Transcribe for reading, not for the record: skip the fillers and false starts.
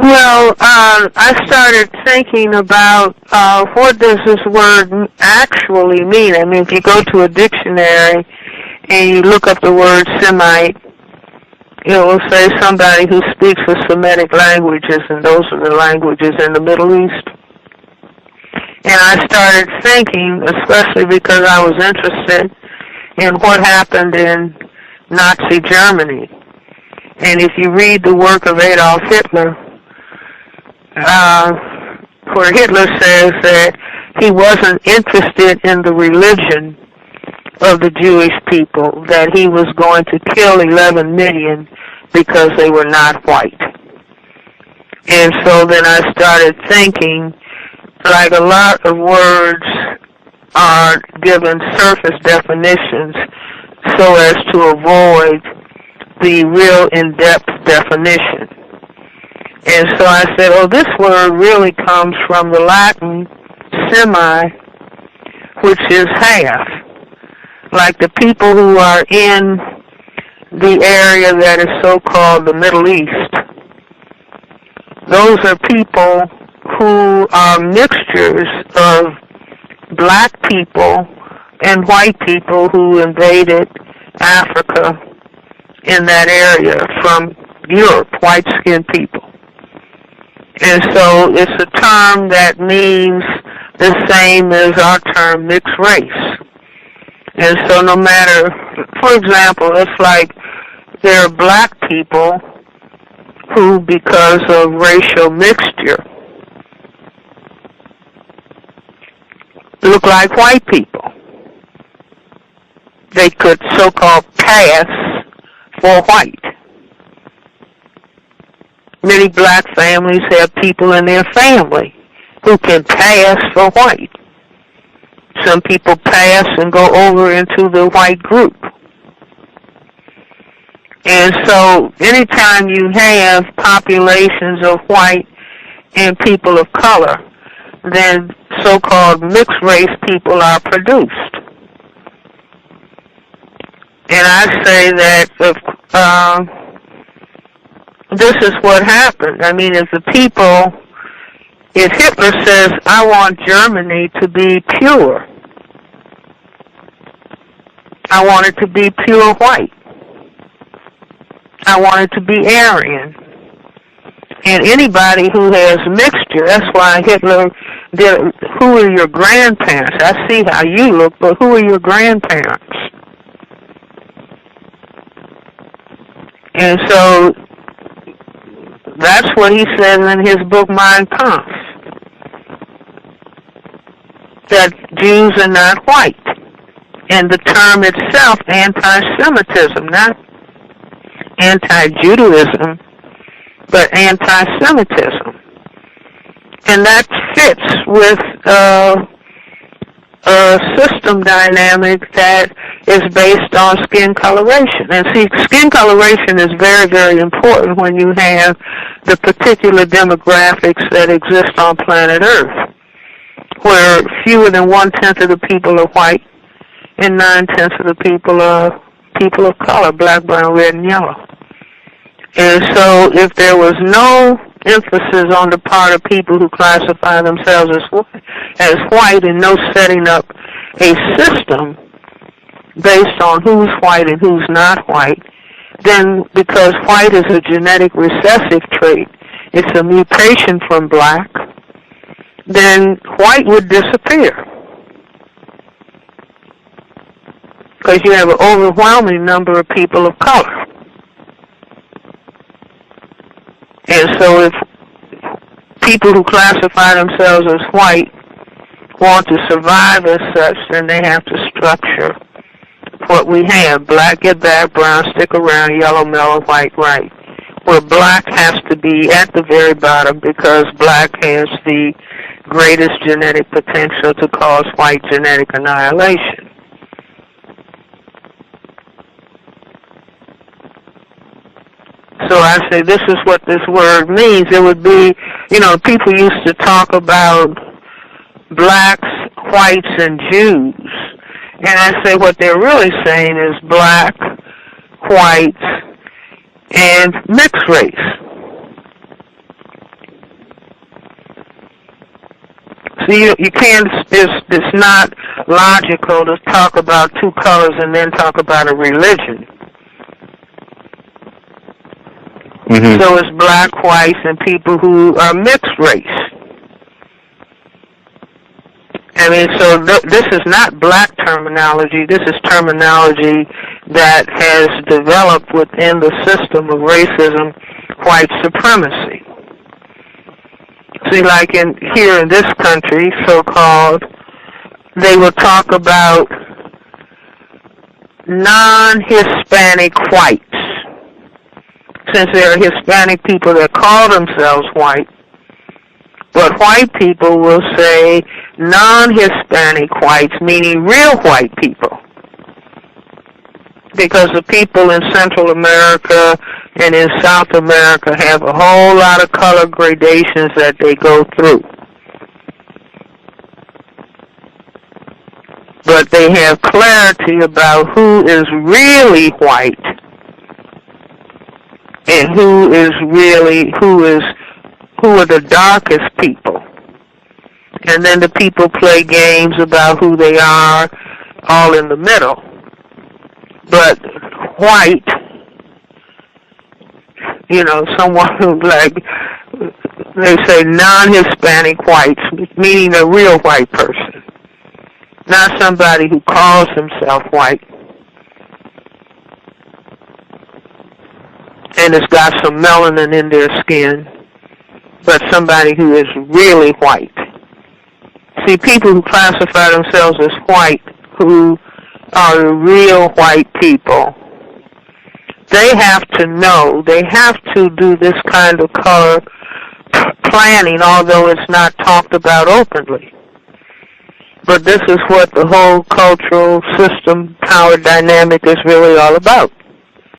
Well, I started thinking about what does this word actually mean. I mean, if you go to a dictionary and you look up the word Semite, it will say somebody who speaks the Semitic languages, and those are the languages in the Middle East. And I started thinking, especially because I was interested in what happened in Nazi Germany. And if you read the work of Adolf Hitler, where Hitler says that he wasn't interested in the religion of the Jewish people, that he was going to kill 11 million because they were not white. And so then I started thinking, like a lot of words are given surface definitions so as to avoid the real in-depth definition. And so I said, oh, this word really comes from the Latin semi, which is half. Like the people who are in the area that is so-called the Middle East. Those are people who are mixtures of black people and white people who invaded Africa in that area from Europe, white-skinned people. And so it's a term that means the same as our term mixed race. And so no matter, for example, it's like there are black people who, because of racial mixture, look like white people. They could so-called pass for white. Many black families have people in their family who can pass for white. Some people pass and go over into the white group. And so anytime you have populations of white and people of color, then so-called mixed race people are produced. And I say that this is what happened. I mean, if Hitler says, I want Germany to be pure, I want it to be pure white, I want it to be Aryan. And anybody who has mixture, that's why Hitler did, who are your grandparents? I see how you look, but who are your grandparents? And so that's what he says in his book, Mein Kampf, that Jews are not white. And the term itself, anti-Semitism, not anti-Judaism, but anti-Semitism. And that fits with a system dynamic that is based on skin coloration. And see, skin coloration is very, very important when you have the particular demographics that exist on planet Earth, where fewer than 1/10 of the people are white and 9/10 of the people are people of color, black, brown, red, and yellow. And so if there was no emphasis on the part of people who classify themselves as white and no setting up a system based on who's white and who's not white, then because white is a genetic recessive trait, it's a mutation from black, then white would disappear. Because you have an overwhelming number of people of color. And so if people who classify themselves as white want to survive as such, then they have to structure what we have. Black, get back, brown, stick around, yellow, mellow, white, right. Where black has to be at the very bottom because black has the greatest genetic potential to cause white genetic annihilation. So I say this is what this word means. It would be, people used to talk about blacks, whites, and Jews. And I say what they're really saying is black, whites, and mixed race. See, you can't. It's not logical to talk about two colors and then talk about a religion. Mm-hmm. So it's black, whites, and people who are mixed race. I mean, so this is not black terminology. This is terminology that has developed within the system of racism, white supremacy. See, like here in this country, so-called, they will talk about non-Hispanic whites. Since there are Hispanic people that call themselves white, but white people will say non-Hispanic whites, meaning real white people. Because the people in Central America and in South America have a whole lot of color gradations that they go through. But they have clarity about who is really white and who are the darkest people. And then the people play games about who they are, all in the middle. But white, someone who, like, they say non-Hispanic whites, meaning a real white person, not somebody who calls himself white and has got some melanin in their skin, but somebody who is really white. See, people who classify themselves as white, who are the real white people, they have to know, they have to do this kind of color planning, although it's not talked about openly. But this is what the whole cultural system, power dynamic is really all about.